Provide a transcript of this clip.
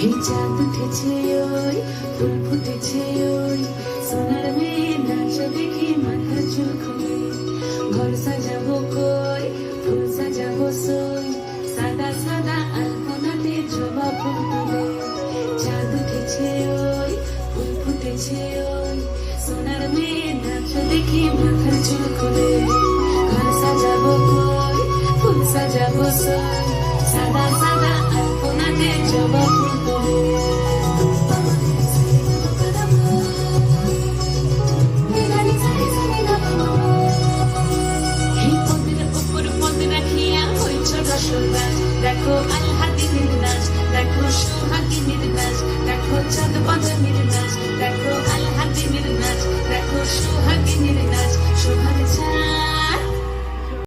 এই চাঁদ উঠেছে ওই ফুল ফুটেছে ওই সোনার মেয়ে নাচ দেখি মাথা চুল খুলে ঘর সাজাবো কই ফুল সাজাবো সই সাদা সাদা আলপনাতে জবা ফুল তুলে চাঁদ উঠেছে ওই ফুল ফুটেছে ওই সোনার মেয়ে নাচ দেখি মাথা চুল খুলে ঘর সাজাবো কই ফুল সাজাবো সই সাদা সাদা আলপনাতে জবা ফুল তুলে দেখো আল্লাহ দিনের নাচ দেখো সোহাগিনীর নাচ দেখো চাঁদ বাঁধানির